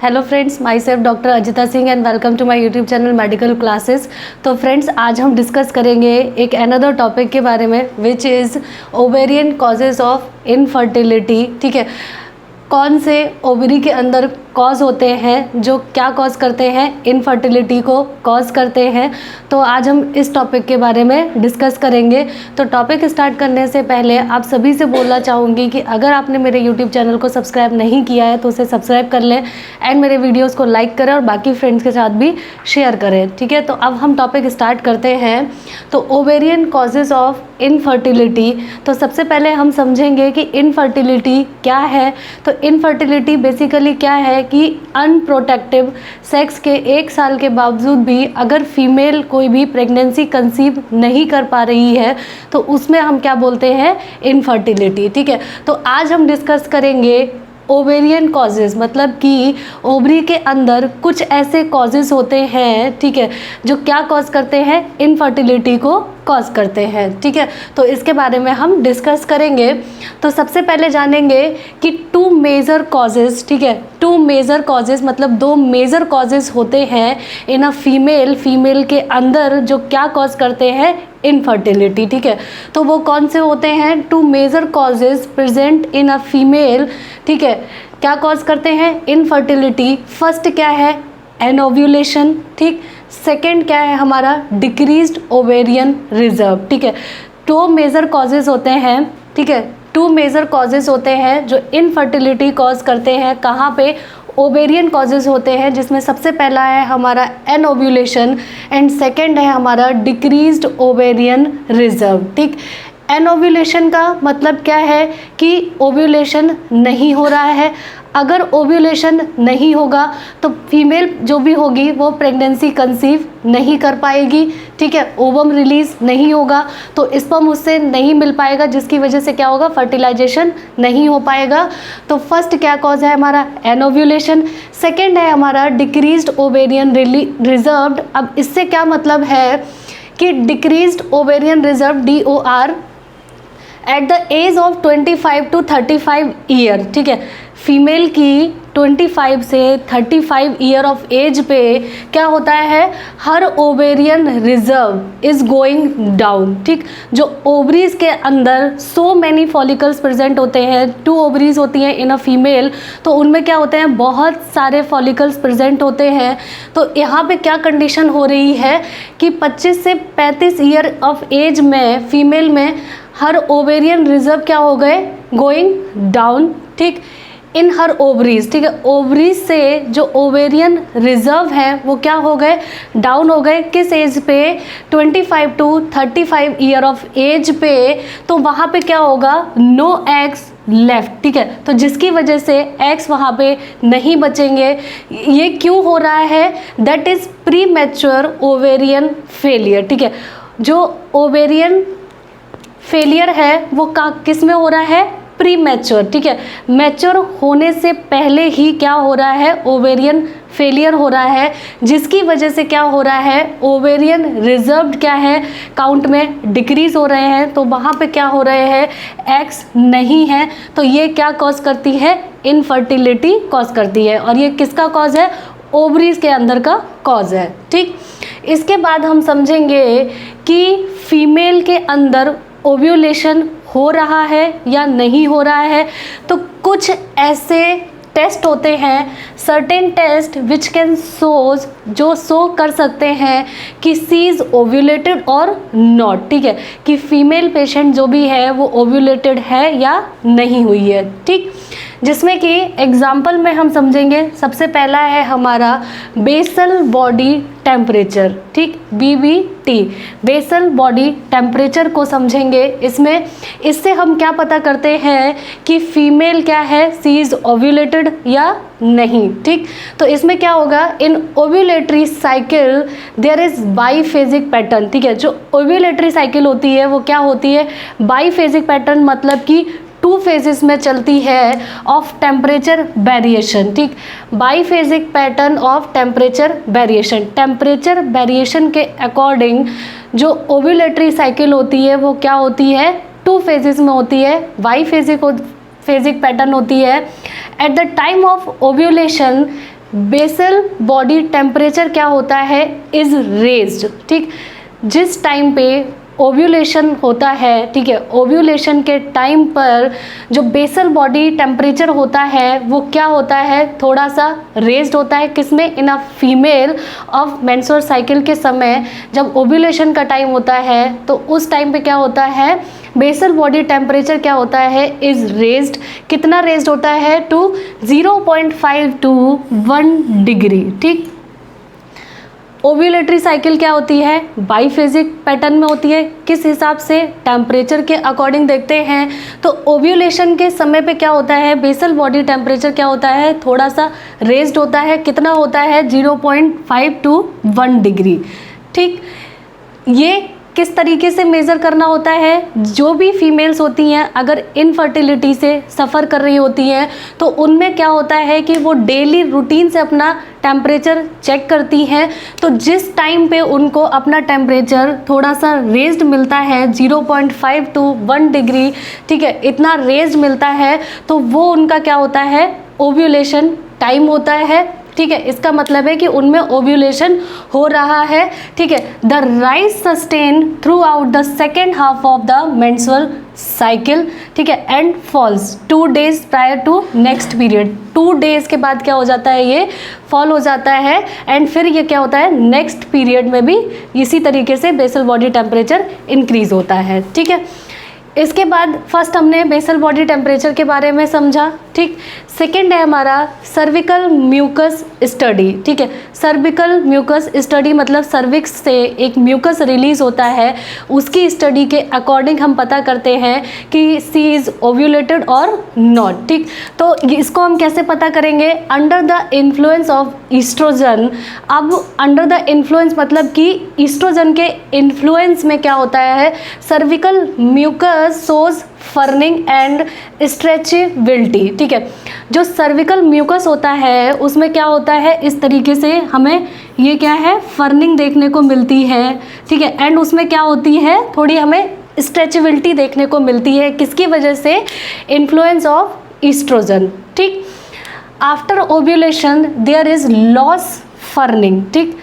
Hello friends, myself doctor Ajita Singh and welcome to my YouTube channel medical classes. तो friends, आज हम discuss करेंगे एक अनदर टॉपिक के बारे में which is ovarian causes of infertility. ठीक है, कौन से ओवरी के अंदर कॉज होते हैं जो क्या कॉज करते हैं, इनफर्टिलिटी को कॉज करते हैं। तो आज हम इस टॉपिक के बारे में डिस्कस करेंगे। तो टॉपिक स्टार्ट करने से पहले आप सभी से बोलना चाहूँगी कि अगर आपने मेरे यूट्यूब चैनल को सब्सक्राइब नहीं किया है तो उसे सब्सक्राइब कर लें एंड मेरे वीडियोज़ को लाइक करें और बाकी फ्रेंड्स के साथ भी शेयर करें। ठीक है, तो अब हम टॉपिक स्टार्ट करते हैं। तो ओवेरियन कॉजेज़ ऑफ इनफर्टिलिटी। तो सबसे पहले हम समझेंगे कि इनफर्टिलिटी क्या है। तो इनफर्टिलिटी बेसिकली क्या है कि अनप्रोटेक्टिव सेक्स के 1 साल के बावजूद भी अगर फीमेल कोई भी प्रेगनेंसी कंसीव नहीं कर पा रही है तो उसमें हम क्या बोलते हैं, इनफर्टिलिटी। ठीक है, तो आज हम डिस्कस करेंगे ओवेरियन कॉजेज़, मतलब कि ओवरी के अंदर कुछ ऐसे कॉजेज़ होते हैं, ठीक है, जो क्या कॉज करते हैं, इनफर्टिलिटी को कॉज करते हैं। ठीक है, तो इसके बारे में हम डिस्कस करेंगे। तो सबसे पहले जानेंगे कि 2 मेजर कॉजेज़, ठीक है, 2 मेजर कॉजेज़ मतलब 2 मेजर कॉजेज़ होते हैं इन अ फीमेल के अंदर जो क्या कॉज करते हैं, इनफर्टिलिटी। ठीक है, तो वो कौन से होते हैं, 2 major causes present in a female. ठीक है, क्या कॉज करते हैं, इनफर्टिलिटी। फर्स्ट क्या है, एनोव्यूलेशन। ठीक, सेकेंड क्या है हमारा, डिक्रीज्ड ओवेरियन रिजर्व। ठीक है, 2 मेजर कॉजेज़ होते हैं। ठीक है, 2 मेजर कॉजेज़ होते हैं जो इनफर्टिलिटी कॉज करते हैं। कहाँ पे, ओवेरियन कॉजेज़ होते हैं, जिसमें सबसे पहला है हमारा एनोव्यूलेशन एंड सेकेंड है हमारा डिक्रीज्ड ओवेरियन रिजर्व। ठीक, एनोव्यूलेशन का मतलब क्या है कि ओव्यूलेशन नहीं हो रहा है। अगर ओव्यूलेशन नहीं होगा तो फीमेल जो भी होगी वो प्रेगनेंसी कंसीव नहीं कर पाएगी। ठीक है, ओवम रिलीज नहीं होगा तो स्पर्म उससे नहीं मिल पाएगा, जिसकी वजह से क्या होगा, फर्टिलाइजेशन नहीं हो पाएगा। तो फर्स्ट क्या कॉज है हमारा, एनोव्यूलेशन। सेकेंड है हमारा डिक्रीज्ड ओवेरियन रिजर्व। अब इससे क्या मतलब है कि decreased ovarian reserve DOR at the age of 25 to 35 year. ठीक है, फीमेल की 25 से 35 ईयर ऑफ एज पे क्या होता है, her ovarian reserve is going down. ठीक, जो ओवरीज के अंदर सो मैनी फॉलिकल्स प्रेजेंट होते हैं, 2 ओवरीज होती हैं इन अ फीमेल, तो उनमें क्या होते हैं, बहुत सारे फॉलिकल्स प्रेजेंट होते हैं। तो यहाँ पे क्या कंडीशन हो रही है कि 25 से 35 ईयर ऑफ एज में फीमेल में हर ओवेरियन रिजर्व क्या हो गए, गोइंग डाउन। ठीक, इन हर ओवरीज। ठीक है, ओवरीज से जो ओवेरियन रिजर्व है वो क्या हो गए, डाउन हो गए। किस एज पे, 25 to 35 ईयर ऑफ एज पे। तो वहाँ पे क्या होगा, नो एग्स लेफ्ट। ठीक है, तो जिसकी वजह से एग्स वहाँ पे नहीं बचेंगे। ये क्यों हो रहा है, that is pre mature ovarian failure. ठीक है, जो ओवेरियन फेलियर है वो किस में हो रहा है, प्री मैच्योर। ठीक है, मैच्योर होने से पहले ही क्या हो रहा है, ओवेरियन फेलियर हो रहा है, जिसकी वजह से क्या हो रहा है, ओवेरियन रिजर्व क्या है, काउंट में डिक्रीज हो रहे हैं। तो वहाँ पे क्या हो रहे हैं, एग्स नहीं है। तो ये क्या कॉज करती है, इनफर्टिलिटी कॉज करती है। और ये किसका कॉज है, ओवरीज के अंदर का कॉज है। ठीक, इसके बाद हम समझेंगे कि फीमेल के अंदर ओव्यूलेशन हो रहा है या नहीं हो रहा है। तो कुछ ऐसे टेस्ट होते हैं, certain test which can shows, जो शो कर सकते हैं कि सी इज़ ओव्यूलेटेड और नॉट। ठीक है, कि फीमेल पेशेंट जो भी है वो ओव्यूलेटेड है या नहीं हुई है। ठीक, जिसमें कि एग्जाम्पल में हम समझेंगे, सबसे पहला है हमारा बेसल बॉडी टेम्परेचर। ठीक, BBT, बेसल बॉडी टेम्परेचर को समझेंगे। इससे हम क्या पता करते हैं कि फीमेल क्या है, सी इज़ ओव्यूलेटेड या नहीं। ठीक, तो इसमें क्या होगा, in ovulatory cycle there is biphasic pattern. ठीक है, जो ओव्यूलेटरी साइकिल होती है वो क्या होती है, बाईफेजिक पैटर्न, मतलब कि 2 फेजेस में चलती है ऑफ टेम्परेचर वेरिएशन। ठीक, biphasic pattern of temperature variation. Temperature variation के अकॉर्डिंग जो ओव्यूलेटरी साइकिल होती है वो क्या होती है, 2 फेजेस में होती है, बाईफेजिक पैटर्न होती है। At the time of ovulation basal body temperature क्या होता है, इज रेज्ड, ठीक। जिस टाइम पे ओव्यूलेशन होता है, ठीक है, ओव्यूलेशन के टाइम पर जो बेसल बॉडी टेम्परेचर होता है वो क्या होता है, थोड़ा सा रेज्ड होता है। किसमें, in a female of menstrual cycle के समय जब ओव्यूलेशन का टाइम होता है तो उस टाइम पे क्या होता है, बेसल बॉडी टेम्परेचर क्या होता है, इज रेज्ड। कितना रेज्ड होता है, टू 0.5 to 1 डिग्री, ठीक। ओव्यूलेटरी साइकिल क्या होती है, बाईफेजिक पैटर्न में होती है। किस हिसाब से, टेम्परेचर के अकॉर्डिंग देखते हैं तो ओव्यूलेशन के समय पे क्या होता है, बेसल बॉडी टेम्परेचर क्या होता है, थोड़ा सा रेज्ड होता है। कितना होता है, 0.5 to 1 डिग्री, ठीक। ये किस तरीके से मेज़र करना होता है, जो भी फीमेल्स होती हैं अगर इनफर्टिलिटी से सफ़र कर रही होती हैं तो उनमें क्या होता है कि वो डेली रूटीन से अपना टेम्परेचर चेक करती हैं। तो जिस टाइम पे उनको अपना टेम्परेचर थोड़ा सा रेज्ड मिलता है 0.5 to 1 डिग्री, ठीक है, इतना रेज्ड मिलता है तो वो उनका क्या होता है, ओव्यूलेशन टाइम होता है, ठीक है। इसका मतलब है कि उनमें ओव्यूलेशन हो रहा है, ठीक है। The rise sustain throughout the second half of the menstrual cycle, ठीक है, and falls 2 days prior to next period. 2 days के बाद क्या हो जाता है, ये फॉल हो जाता है एंड फिर ये क्या होता है, नेक्स्ट पीरियड में भी इसी तरीके से बेसल बॉडी टेम्परेचर इंक्रीज होता है, ठीक है। इसके बाद फर्स्ट हमने बेसल बॉडी टेम्परेचर के बारे में समझा, ठीक। सेकेंड है हमारा सर्विकल म्यूकस स्टडी, ठीक है। सर्विकल म्यूकस स्टडी मतलब सर्विक्स से एक म्यूकस रिलीज होता है, उसकी स्टडी के अकॉर्डिंग हम पता करते हैं कि सी इज़ ओव्यूलेटेड और नॉट, ठीक। तो इसको हम कैसे पता करेंगे, under the influence of oestrogen. अब अंडर द इन्फ्लुएंस मतलब कि ईस्ट्रोजन के इन्फ्लुएंस में क्या होता है, cervical mucus shows ferning and stretchability, ठीक है। जो सर्विकल म्यूकस होता है उसमें क्या होता है, इस तरीके से हमें ये क्या है, फर्निंग देखने को मिलती है, ठीक है। एंड उसमें क्या होती है, थोड़ी हमें स्ट्रेचेबिलिटी देखने को मिलती है। किसकी वजह से, इन्फ्लुएंस ऑफ ईस्ट्रोजन, ठीक। After ovulation there is loss ferning, ठीक।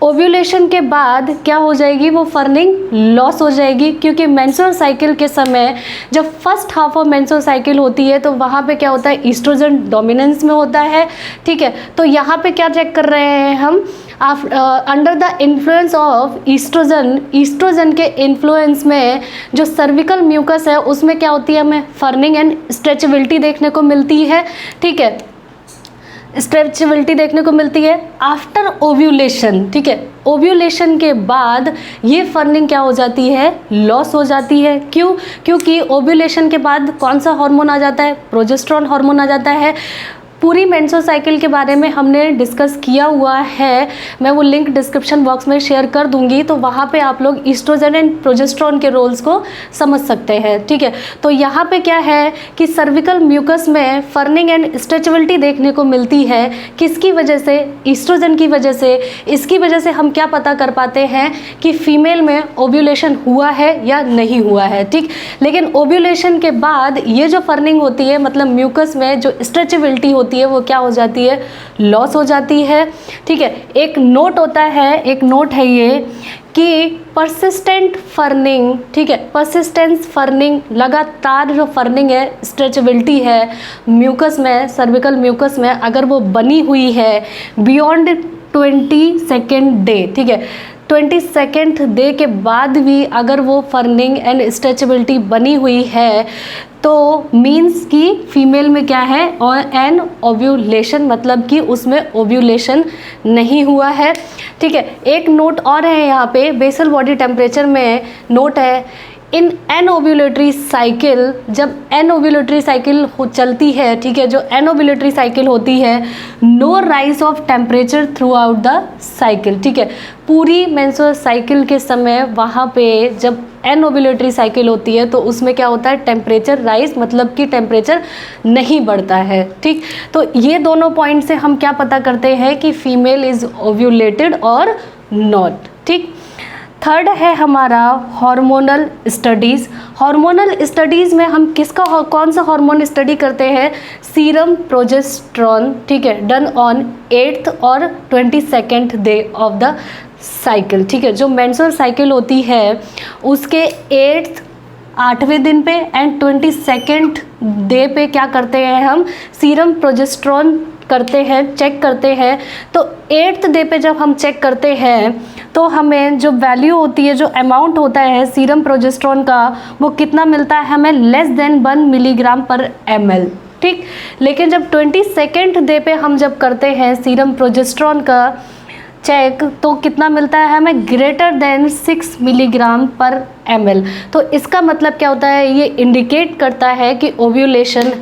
ओव्यूलेशन के बाद क्या हो जाएगी, वो फर्निंग लॉस हो जाएगी, क्योंकि मेंस्ट्रुअल साइकिल के समय जब first half of menstrual cycle होती है तो वहाँ पे क्या होता है, ईस्ट्रोजन डोमिनेंस में होता है, ठीक है। तो यहाँ पे क्या चेक कर रहे हैं हम, under the influence of oestrogen, oestrogen के इन्फ्लुएंस में जो सर्विकल म्यूकस है उसमें क्या होती है, हमें फर्निंग एंड स्ट्रेचेबिलिटी देखने को मिलती है, ठीक है, स्ट्रेचेबिलिटी देखने को मिलती है। आफ्टर ओव्यूलेशन, ठीक है, ओव्यूलेशन के बाद ये फर्निंग क्या हो जाती है, लॉस हो जाती है। क्यों, क्योंकि ओव्यूलेशन के बाद कौन सा हार्मोन आ जाता है, प्रोजेस्टेरोन हार्मोन आ जाता है। पूरी मेंस्ट्रुअल साइकिल के बारे में हमने डिस्कस किया हुआ है, मैं वो लिंक डिस्क्रिप्शन बॉक्स में शेयर कर दूंगी, तो वहाँ पे आप लोग ईस्ट्रोजन एंड प्रोजेस्टेरोन के रोल्स को समझ सकते हैं, ठीक है। तो यहाँ पे क्या है कि सर्विकल म्यूकस में फर्निंग एंड स्ट्रेचेबिलिटी देखने को मिलती है, किसकी वजह से, ईस्ट्रोजन की वजह से। इसकी वजह से हम क्या पता कर पाते हैं कि फीमेल में ओव्यूलेशन हुआ है या नहीं हुआ है, ठीक। लेकिन ओव्यूलेशन के बाद ये जो फर्निंग होती है, मतलब म्यूकस में जो स्ट्रेचेबिलिटी होती है वो क्या हो जाती है, लॉस हो जाती है, ठीक है। एक नोट होता है, एक नोट है ये कि परसिस्टेंट फर्निंग, ठीक है, परसिस्टेंस फर्निंग, लगातार जो फर्निंग है, स्ट्रेचेबिलिटी है म्यूकस में, सर्विकल म्यूकस में, अगर वो बनी हुई है बियॉन्ड 22nd डे, ठीक है, 22nd डे के बाद भी अगर वो फर्निंग एंड स्ट्रेचेबिलिटी बनी हुई है तो मीन्स कि फीमेल में क्या है, और एन ओव्यूलेशन, मतलब कि उसमें ओव्यूलेशन नहीं हुआ है, ठीक है। एक नोट और है यहाँ पे, बेसल बॉडी टेम्परेचर में नोट है, इन एन ओव्यूलेटरी साइकिल, जब एन ओव्यूलेटरी साइकिल चलती है, ठीक है, जो एन ओव्यूलेटरी साइकिल होती है, no rise of temperature throughout the cycle, ठीक है। पूरी मेंस्ट्रुअल साइकिल के समय वहाँ पे जब एन ओव्यूलेटरी साइकिल होती है तो उसमें क्या होता है, टेम्परेचर राइज, मतलब कि टेम्परेचर नहीं बढ़ता है, ठीक। तो ये दोनों पॉइंट से हम क्या पता करते हैं कि फीमेल इज ओव्यूलेटेड और नॉट, ठीक। थर्ड है हमारा हार्मोनल स्टडीज़। हार्मोनल स्टडीज़ में हम किसका कौन सा हार्मोन स्टडी करते हैं? सीरम प्रोजेस्टेरॉन, ठीक है, डन ऑन 8th और 22nd day of the cycle, ठीक है। जो मेंस्ट्रुअल साइकिल होती है उसके 8वें दिन पे एंड 22nd डे पे क्या करते हैं हम? सीरम प्रोजेस्टेरॉन करते हैं, चेक करते हैं। तो 8th डे पे जब हम चेक करते हैं तो हमें जो वैल्यू होती है, जो अमाउंट होता है सीरम प्रोजेस्टेरॉन का, वो कितना मिलता है हमें? लेस देन 1 मिलीग्राम पर ml, ठीक। लेकिन जब 22nd डे पे हम जब करते हैं सीरम प्रोजेस्टेरॉन का चेक तो कितना मिलता है हमें? ग्रेटर देन 6 मिलीग्राम पर ml। तो इसका मतलब क्या होता है? ये इंडिकेट करता है कि ओव्यूलेशन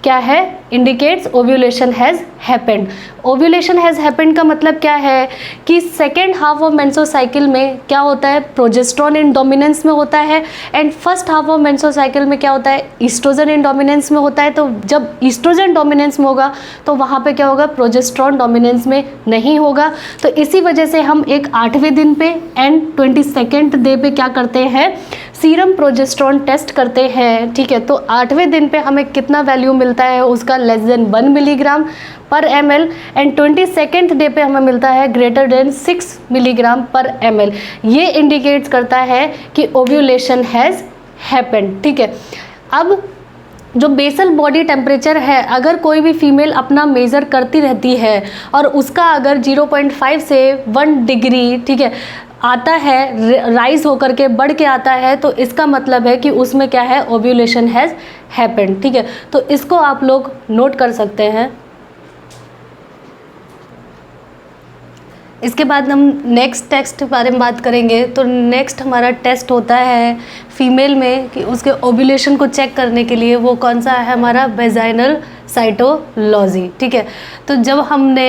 क्या है? Indicates ovulation has happened. Ovulation has happened का मतलब क्या है कि second half of menstrual cycle में क्या होता है? प्रोजेस्टेरॉन इन डोमिनेंस में होता है and first half of menstrual cycle में क्या होता है? ईस्ट्रोजन इन डोमिनेंस में होता है। तो जब ईस्ट्रोजन डोमिनेंस में होगा तो वहाँ पे क्या होगा? प्रोजेस्टेरॉन डोमिनेंस में नहीं होगा। तो इसी वजह से हम एक 8वें दिन पे एंड 22nd डे पे क्या करते हैं? सीरम प्रोजेस्टेरॉन टेस्ट करते हैं, ठीक है। तो 8वें दिन पे हमें कितना वैल्यू मिलता है उसका? लेस देन 1 मिलीग्राम पर ml एंड 22nd डे पे हमें मिलता है ग्रेटर देन 6 मिलीग्राम पर ml। ये इंडिकेट्स करता है कि ओव्यूलेशन हैज़ हैपेंड, ठीक है। अब जो बेसल बॉडी टेम्परेचर है, अगर कोई भी फीमेल अपना मेज़र करती रहती है और उसका अगर 0.5 से 1 डिग्री, ठीक है, आता है, राइज होकर के बढ़ के आता है, तो इसका मतलब है कि उसमें क्या है? ओव्यूलेशन हैज़ हैपेंड, ठीक है। तो इसको आप लोग नोट कर सकते हैं। इसके बाद हम नेक्स्ट टेस्ट के बारे में बात करेंगे। तो नेक्स्ट हमारा टेस्ट होता है फीमेल में कि उसके ओव्यूलेशन को चेक करने के लिए, वो कौन सा है? हमारा वेजाइनल साइटोलॉजी, ठीक है। तो जब हमने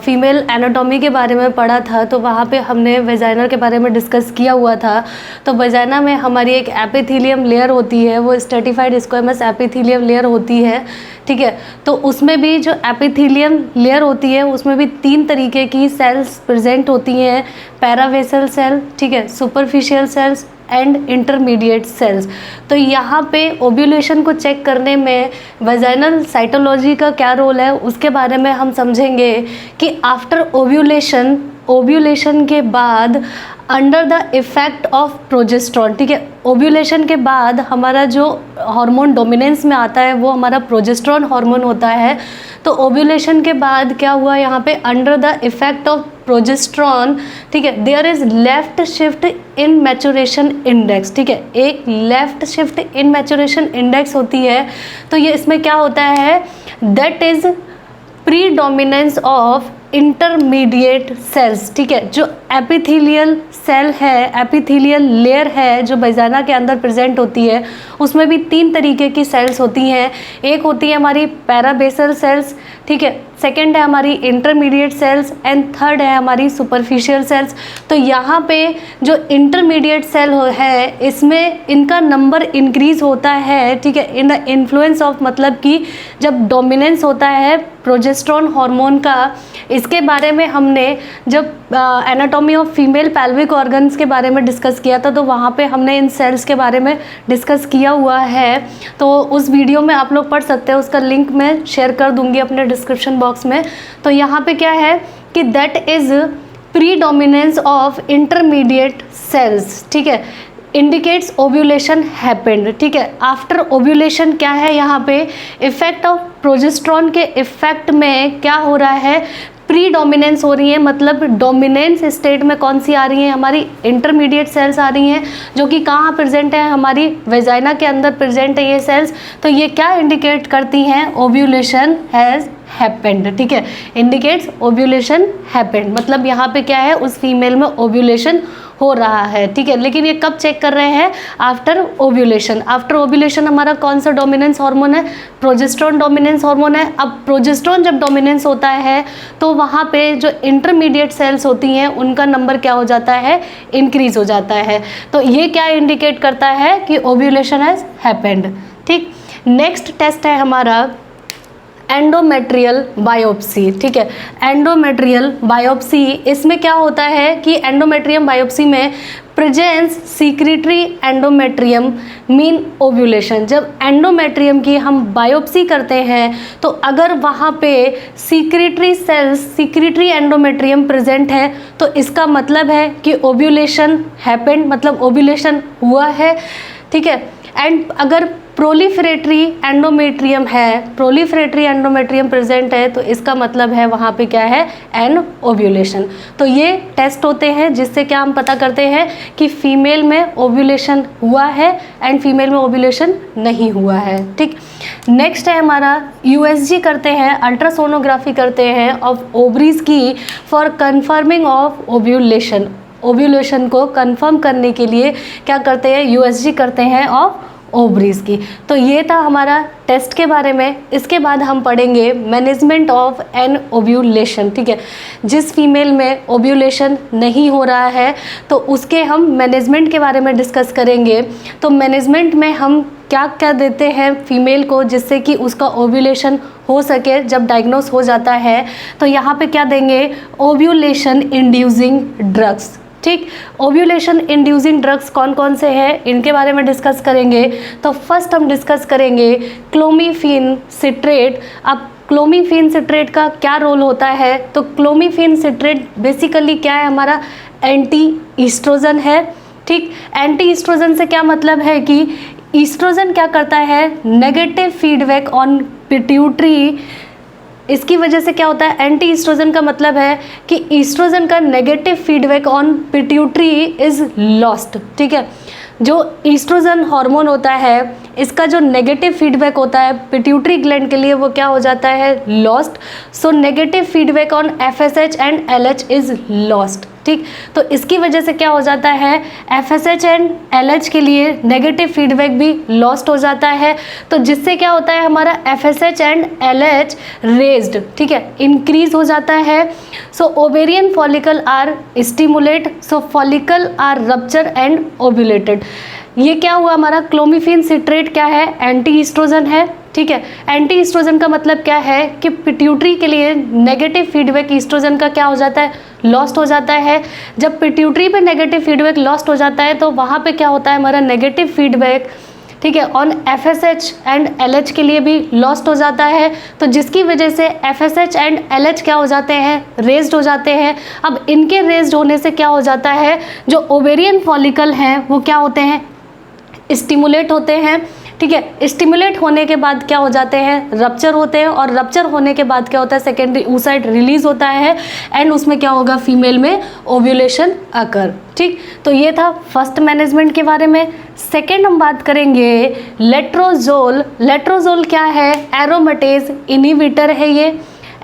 फीमेल एनाटॉमी के बारे में पढ़ा था तो वहाँ पे हमने वेजाइनल के बारे में डिस्कस किया हुआ था। तो वेजाइना में हमारी एक एपिथेलियम लेयर होती है, वो स्ट्रेटिफाइड स्क्वेमस एपिथेलियम लेयर होती है, ठीक है। तो उसमें भी जो एपिथेलियम लेयर होती है उसमें भी 3 तरीके की सेल्स प्रेजेंट होती हैं, पैरावेसल सेल, ठीक है, superficial cells and intermediate cells. तो यहाँ पे ओव्यूलेशन को चेक करने में वेजाइनल साइटोलॉजी का क्या रोल है उसके बारे में हम समझेंगे कि आफ्टर ओव्यूलेशन के बाद under the effect of progesterone, ठीक है, ओव्यूलेशन के बाद हमारा जो हार्मोन डोमिनेंस में आता है वो हमारा प्रोजेस्टेरॉन हार्मोन होता है। तो ओव्यूलेशन के बाद क्या हुआ यहाँ पे? Under the effect of progesterone, ठीक है, there is left shift in maturation index, ठीक है, एक left shift in maturation index होती है। तो ये इसमें क्या होता है? That is predominance of intermediate cells, ठीक है। जो एपिथेलियल सेल है, एपिथेलियल लेयर है जो वेजाइना के अंदर प्रेजेंट होती है, उसमें भी 3 तरीके की सेल्स होती हैं। एक होती है हमारी पैराबेसल सेल्स, ठीक है, सेकेंड है हमारी इंटरमीडिएट सेल्स एंड थर्ड है हमारी सुपरफिशियल सेल्स। तो यहाँ पे जो इंटरमीडिएट सेल है इसमें इनका नंबर इंक्रीज होता है, ठीक है, इन द इन्फ्लुएंस ऑफ, मतलब कि जब डोमिनेंस होता है प्रोजेस्टेरॉन हार्मोन का। इसके बारे में हमने जब anatomy of female pelvic organs के बारे में डिस्कस किया था तो वहाँ पे हमने इन सेल्स के बारे में डिस्कस किया हुआ है। तो उस वीडियो में आप लोग पढ़ सकते हैं, उसका लिंक मैं शेयर कर दूंगी अपने डिस्क्रिप्शन बॉक्स में। तो यहाँ पे क्या है कि that is predominance of intermediate cells, ठीक है, इंडिकेट्स ओव्यूलेशन हैपेंड, ठीक है। आफ्टर ओव्यूलेशन क्या है यहाँ पे? इफेक्ट ऑफ प्रोजेस्टेरॉन के इफेक्ट में क्या हो रहा है? प्रीडोमिनेंस हो रही है, मतलब डोमिनेंस स्टेट में कौन सी आ रही है? हमारी इंटरमीडिएट सेल्स आ रही हैं, जो कि कहाँ प्रेजेंट है? हमारी वेजाइना के अंदर प्रेजेंट है ये सेल्स। तो ये क्या इंडिकेट करती हैं? ओव्यूलेशन हैज़ हैपेंड, ठीक है, इंडिकेट्स ओव्यूलेशन हैपेंड, मतलब यहाँ पे क्या है? उस फीमेल में ओव्यूलेशन हो रहा है, ठीक है। लेकिन ये कब चेक कर रहे हैं? After ovulation. आफ्टर ओव्यूलेशन हमारा कौन सा डोमिनेंस हार्मोन है? प्रोजेस्टेरॉन डोमिनेंस हार्मोन है। अब प्रोजेस्टेरॉन जब डोमिनेंस होता है तो वहाँ पे जो इंटरमीडिएट सेल्स होती हैं उनका नंबर क्या हो जाता है? इंक्रीज हो जाता है। तो ये क्या इंडिकेट करता है कि ओव्यूलेशन हैज़ हैपेंड, ठीक। नेक्स्ट टेस्ट है हमारा एंडोमेट्रियल बायोप्सी, ठीक है, एंडोमेट्रियल बायोप्सी, इसमें क्या होता है कि एंडोमेट्रियम बायोप्सी में presence secretory endometrium mean ovulation. जब एंडोमेट्रियम की हम बायोप्सी करते हैं तो अगर वहाँ पे secretory cells, secretory endometrium present है तो इसका मतलब है कि ओव्यूलेशन हैपेंड, मतलब ओव्यूलेशन हुआ है, ठीक है। एंड अगर प्रोलिफरेटरी एंडोमेट्रियम है, प्रोलिफरेटरी एंडोमेट्रियम प्रेजेंट है तो इसका मतलब है वहाँ पे क्या है, एन ओव्यूलेशन। तो ये टेस्ट होते हैं जिससे क्या हम पता करते हैं कि फीमेल में ओव्यूलेशन हुआ है एंड फीमेल में ओव्यूलेशन नहीं हुआ है, ठीक। नेक्स्ट है हमारा यूएसजी करते हैं, अल्ट्रासोनोग्राफी करते हैं ऑफ ओवरीज की for confirming of ovulation. Ovulation को कंफर्म करने के लिए क्या करते हैं, यूएसजी करते हैं ऑफ ओवरीज की। तो ये था हमारा टेस्ट के बारे में। इसके बाद हम पढ़ेंगे मैनेजमेंट ऑफ एन ओव्यूलेशन, ठीक है। जिस फीमेल में ओव्यूलेशन नहीं हो रहा है तो उसके हम मैनेजमेंट के बारे में डिस्कस करेंगे। तो मैनेजमेंट में हम क्या क्या देते हैं फीमेल को जिससे कि उसका ओव्यूलेशन हो सके जब डायग्नोस हो जाता है। तो यहाँ पे क्या देंगे, ओव्यूलेशन इंड्यूसिंग ड्रग्स, ठीक। ओव्यूलेशन इंड्यूसिंग ड्रग्स कौन कौन से हैं इनके बारे में डिस्कस करेंगे। तो फर्स्ट हम डिस्कस करेंगे क्लोमिफेन सिट्रेट। अब क्लोमिफेन सिट्रेट का क्या रोल होता है, तो क्लोमिफेन सिट्रेट बेसिकली क्या है, हमारा एंटी ईस्ट्रोजन है, ठीक। एंटी ईस्ट्रोजन से क्या मतलब है कि ईस्ट्रोजन क्या करता है, नेगेटिव फीडबैक ऑन पिट्यूटरी। इसकी वजह से क्या होता है, एंटी ईस्ट्रोजन का मतलब है कि ईस्ट्रोजन का negative feedback on pituitary is lost, ठीक है। जो ईस्ट्रोजन हार्मोन होता है इसका जो नेगेटिव फीडबैक होता है पिट्यूटरी ग्लैंड के लिए वो क्या हो जाता है, lost. So negative feedback on FSH and LH is lost, ठीक। तो इसकी वजह से क्या हो जाता है, एफएसएच एंड एलएच के लिए नेगेटिव फीडबैक भी लॉस्ट हो जाता है। तो जिससे क्या होता है, हमारा एफएसएच एंड एलएच रेज्ड, ठीक है, इंक्रीज हो जाता है। So ovarian follicle are stimulate, so follicle are rupture and ovulated. ये क्या हुआ, हमारा क्लोमिफेन सिट्रेट क्या है, एंटी ईस्ट्रोजन है, ठीक है। एंटी ईस्ट्रोजन का मतलब क्या है कि पिट्यूटरी के लिए नेगेटिव फीडबैक ईस्ट्रोजन का क्या हो जाता है, लॉस्ट हो जाता है। जब पिट्यूटरी पे नेगेटिव फीडबैक लॉस्ट हो जाता है तो वहाँ पे क्या होता है, हमारा नेगेटिव फीडबैक, ठीक है, ऑन एफएसएच एंड एलएच के लिए भी लॉस्ट हो जाता है। तो जिसकी वजह से एफएसएच एंड एलएच क्या हो जाते हैं, रेज्ड हो जाते हैं। अब इनके रेज्ड होने से क्या हो जाता है, जो ओवेरियन फॉलिकल हैं वो क्या होते हैं, स्टिमुलेट होते हैं, ठीक है। स्टिमुलेट होने के बाद क्या हो जाते हैं, रप्चर होते हैं, और रप्चर होने के बाद क्या होता है, सेकेंडरी oocyte रिलीज होता है एंड उसमें क्या होगा, फीमेल में ओव्यूलेशन अकर, ठीक। तो ये था फर्स्ट मैनेजमेंट के बारे में। सेकेंड हम बात करेंगे लेट्रोजोल। लेट्रोजोल क्या है, एरोमेटेज इनहिबिटर है ये।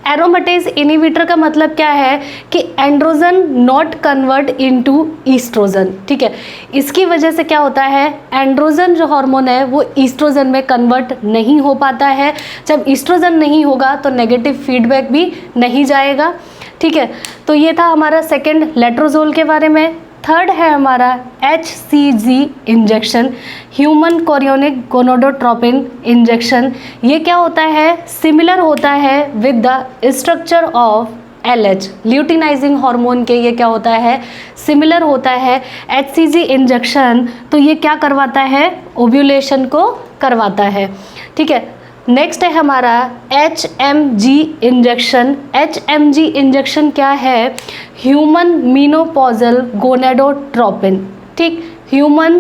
एरोमेटेज इनहिबिटर का मतलब क्या है कि androgen not convert into oestrogen, ठीक है। इसकी वजह से क्या होता है, एंड्रोजन जो हार्मोन है वो ईस्ट्रोजन में कन्वर्ट नहीं हो पाता है। जब ईस्ट्रोजन नहीं होगा तो नेगेटिव फीडबैक भी नहीं जाएगा, ठीक है। तो ये था हमारा सेकेंड लेट्रोजोल के बारे में। थर्ड है हमारा HCG injection, human chorionic gonadotropin injection. ये क्या होता है, सिमिलर होता है with the structure of LH, luteinizing hormone के ये क्या होता है, सिमिलर होता है। HCG इंजेक्शन तो ये क्या करवाता है, ओव्यूलेशन को करवाता है, ठीक है। नेक्स्ट है हमारा HMG इंजेक्शन। HMG इंजेक्शन क्या है, ह्यूमन मीनोपॉजल गोनेडोट्रोपिन, ठीक। ह्यूमन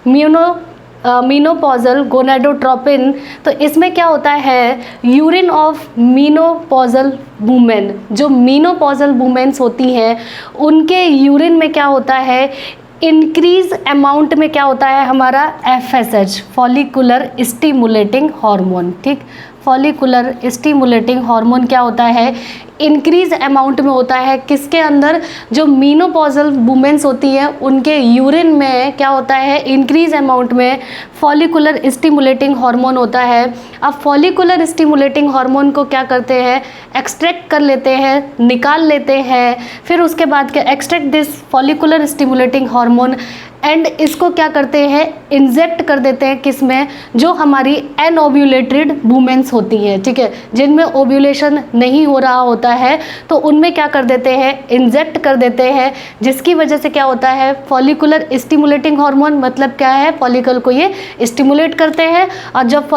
मीनोपॉजल गोनेडोट्रोपिन, तो इसमें क्या होता है, यूरिन ऑफ मीनोपॉजल वुमेन, जो मीनोपॉजल वुमेन्स होती हैं उनके यूरिन में क्या होता है, इंक्रीज अमाउंट में क्या होता है, हमारा FSH फॉलिकुलर स्टिमुलेटिंग हार्मोन, ठीक। फॉलिकुलर स्टिमुलेटिंग हार्मोन क्या होता है, इंक्रीज अमाउंट में होता है किसके अंदर, जो मीनोपॉजल वुमेन्स होती हैं उनके यूरिन में क्या होता है, इंक्रीज अमाउंट में फॉलिकुलर स्टिमुलेटिंग हार्मोन होता है। अब फॉलिकुलर स्टिमुलेटिंग हार्मोन को क्या करते हैं, एक्सट्रैक्ट कर लेते हैं, निकाल लेते हैं। फिर उसके बाद क्या, extract this follicular stimulating hormone and इसको क्या करते हैं, इंजेक्ट कर देते हैं किसमें, जो हमारी एनओव्यूलेटेड वुमेन्स होती हैं, ठीक है, जिनमें ओव्यूलेशन नहीं हो रहा होता है, तो उनमें क्या कर देते हैं, इंजेक्ट कर देते हैं, जिसकी वजह से क्या होता है, फॉलिकुलर स्टिमुलेटिंग हार्मोन, मतलब क्या है, फॉलिकल को ये स्टिमुलेट करते हैं, और जब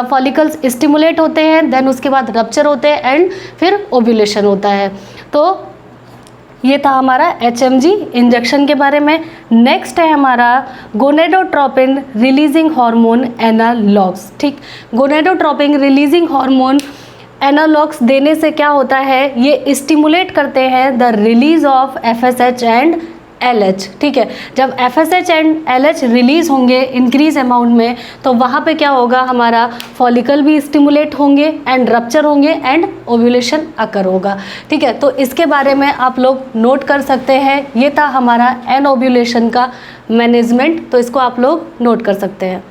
फॉलिकल्स स्टिमुलेट होते हैं देन उसके बाद रप्चर होते हैं एंड फिर ओव्यूलेशन होता है। तो ये था हमारा HMG इंजेक्शन के बारे में। नेक्स्ट है हमारा गोनेडोट्रोपिन रिलीजिंग हार्मोन एनालॉग्स, ठीक। गोनेडोट्रोपिन रिलीजिंग हार्मोन एनालॉग्स देने से क्या होता है, ये स्टिमुलेट करते हैं the release of FSH and LH, ठीक है। जब FSH एंड LH रिलीज होंगे इंक्रीज अमाउंट में, तो वहाँ पे क्या होगा, हमारा फॉलिकल भी स्टिमुलेट होंगे एंड रप्चर होंगे एंड ओव्यूलेशन अकर होगा, ठीक है। तो इसके बारे में आप लोग नोट कर सकते हैं। ये था हमारा एनओव्यूलेशन का मैनेजमेंट, तो इसको आप लोग नोट कर सकते हैं।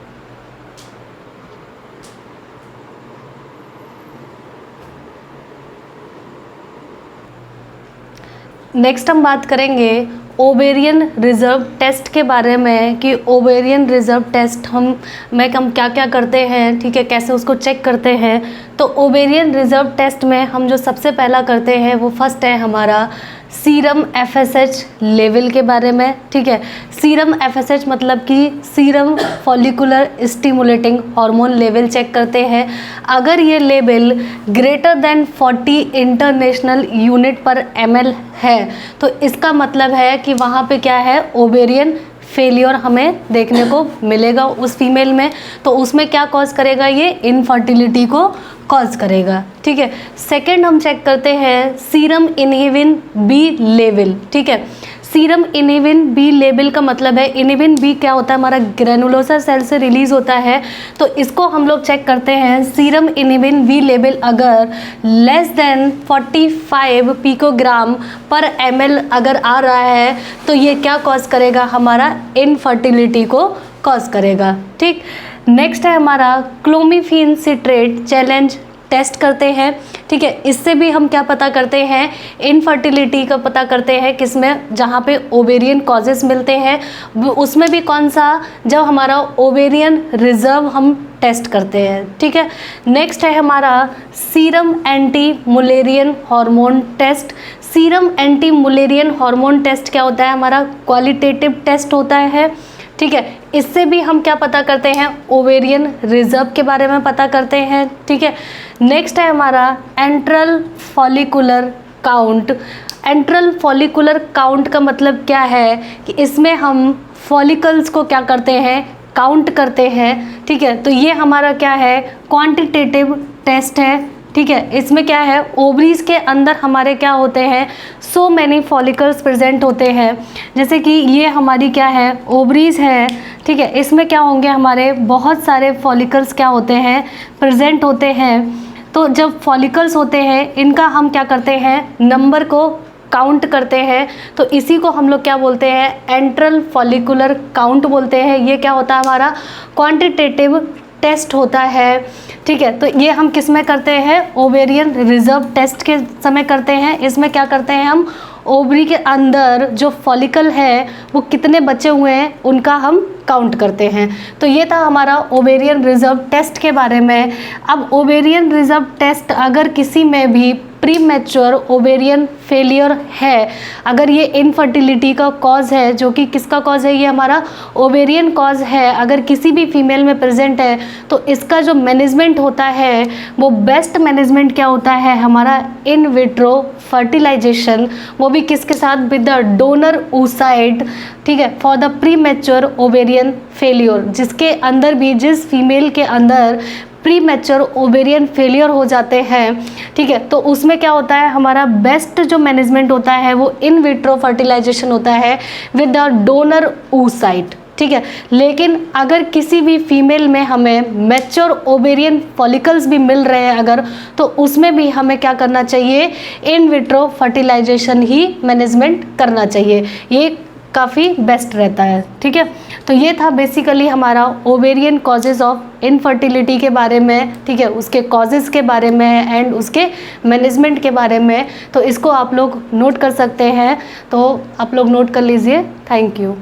नेक्स्ट हम बात करेंगे ओवेरियन रिजर्व टेस्ट के बारे में, कि ओवेरियन रिजर्व टेस्ट हम क्या क्या करते हैं, ठीक है, कैसे उसको चेक करते हैं। तो ओवेरियन रिजर्व टेस्ट में हम जो सबसे पहला करते हैं वो फर्स्ट है हमारा सीरम FSH लेवल के बारे में, ठीक है। सीरम FSH मतलब कि serum follicular stimulating hormone level check करते हैं। अगर ये लेवल greater than 40 international unit per ml है, तो इसका मतलब है कि वहाँ पे क्या है, ओवेरियन फेलियर हमें देखने को मिलेगा उस फीमेल में। तो उसमें क्या कॉज करेगा, ये इनफर्टिलिटी को कॉज करेगा, ठीक है। सेकंड हम चेक करते हैं सीरम इनहिबिन बी लेवल, ठीक है। सीरम इनहिबिन बी लेवल का मतलब है, इनहिबिन बी क्या होता है, हमारा ग्रेनुलोसा सेल से रिलीज होता है, तो इसको हम लोग चेक करते हैं। सीरम इनहिबिन बी लेवल अगर लेस देन 45 पिकोग्राम पर ml अगर आ रहा है, तो ये क्या कॉज करेगा, हमारा इनफर्टिलिटी को कॉज करेगा, ठीक। नेक्स्ट है हमारा क्लोमिफेन सिट्रेट चैलेंज टेस्ट करते हैं, ठीक है। इससे भी हम क्या पता करते हैं, इनफर्टिलिटी का पता करते हैं, किसमें, जहाँ पे ओवेरियन कॉजेस मिलते हैं, उसमें भी कौन सा, जब हमारा ओवेरियन रिजर्व हम टेस्ट करते हैं, ठीक है। नेक्स्ट है हमारा serum anti Mullerian hormone test. Serum anti Mullerian hormone test क्या होता है, हमारा क्वालिटेटिव टेस्ट होता है, ठीक है। इससे भी हम क्या पता करते हैं, ओवेरियन रिजर्व के बारे में पता करते हैं, ठीक है। नेक्स्ट है हमारा enteral follicular count. Enteral follicular count का मतलब क्या है, कि इसमें हम फॉलिकल्स को क्या करते हैं, काउंट करते हैं, ठीक है। तो ये हमारा क्या है, क्वांटिटेटिव टेस्ट है, ठीक है। इसमें क्या है, ओवरीज के अंदर हमारे क्या होते हैं, सो मैनी फॉलिकल्स प्रेजेंट होते हैं। जैसे कि ये हमारी क्या है, ओवरीज है, ठीक है। इसमें क्या होंगे, हमारे बहुत सारे फॉलिकल्स क्या होते हैं, प्रेजेंट होते हैं। तो जब फॉलिकल्स होते हैं, इनका हम क्या करते हैं, नंबर को काउंट करते हैं, तो इसी को हम लोग क्या बोलते हैं, एंट्रल फॉलिकुलर काउंट बोलते हैं। ये क्या होता है, हमारा क्वांटिटेटिव टेस्ट होता है, ठीक है। तो ये हम किस में करते हैं, ओवेरियन रिजर्व टेस्ट के समय करते हैं। इसमें क्या करते हैं, हम ओवरी के अंदर जो फॉलिकल है वो कितने बचे हुए हैं उनका हम काउंट करते हैं। तो ये था हमारा ओवेरियन रिजर्व टेस्ट के बारे में। अब ओवेरियन रिजर्व टेस्ट अगर किसी में भी प्री मैच्योर ओवेरियन फेलियर है, अगर ये इनफर्टिलिटी का कॉज है, जो कि किसका कॉज है, ये हमारा ओवेरियन कॉज है, अगर किसी भी फीमेल में प्रेजेंट है, तो इसका जो मैनेजमेंट होता है वो बेस्ट मैनेजमेंट क्या होता है, हमारा इन विट्रो फर्टिलाइजेशन, वो भी किसके साथ, विद द डोनर oocyte, ठीक है, for the pre mature ovarian failure. जिसके अंदर भी, जिस फीमेल के अंदर प्री मैच्योर ओवेरियन फेलियर हो जाते हैं, ठीक है, तो उसमें क्या होता है, हमारा बेस्ट जो मैनेजमेंट होता है वो इन विट्रो फर्टिलाइजेशन होता है विद द डोनर oocyte, ठीक है। लेकिन अगर किसी भी फीमेल में हमें मैच्योर ओवेरियन फॉलिकल्स भी मिल रहे हैं अगर, तो उसमें भी हमें क्या करना चाहिए, इन विट्रो फर्टिलाइजेशन ही मैनेजमेंट करना चाहिए। ये काफ़ी बेस्ट रहता है, ठीक है। तो ये था बेसिकली हमारा ओवेरियन कॉजेज़ ऑफ इनफर्टिलिटी के बारे में, ठीक है, उसके कॉजेज़ के बारे में एंड उसके मैनेजमेंट के बारे में। तो इसको आप लोग नोट कर सकते हैं, तो आप लोग नोट कर लीजिए। Thank you.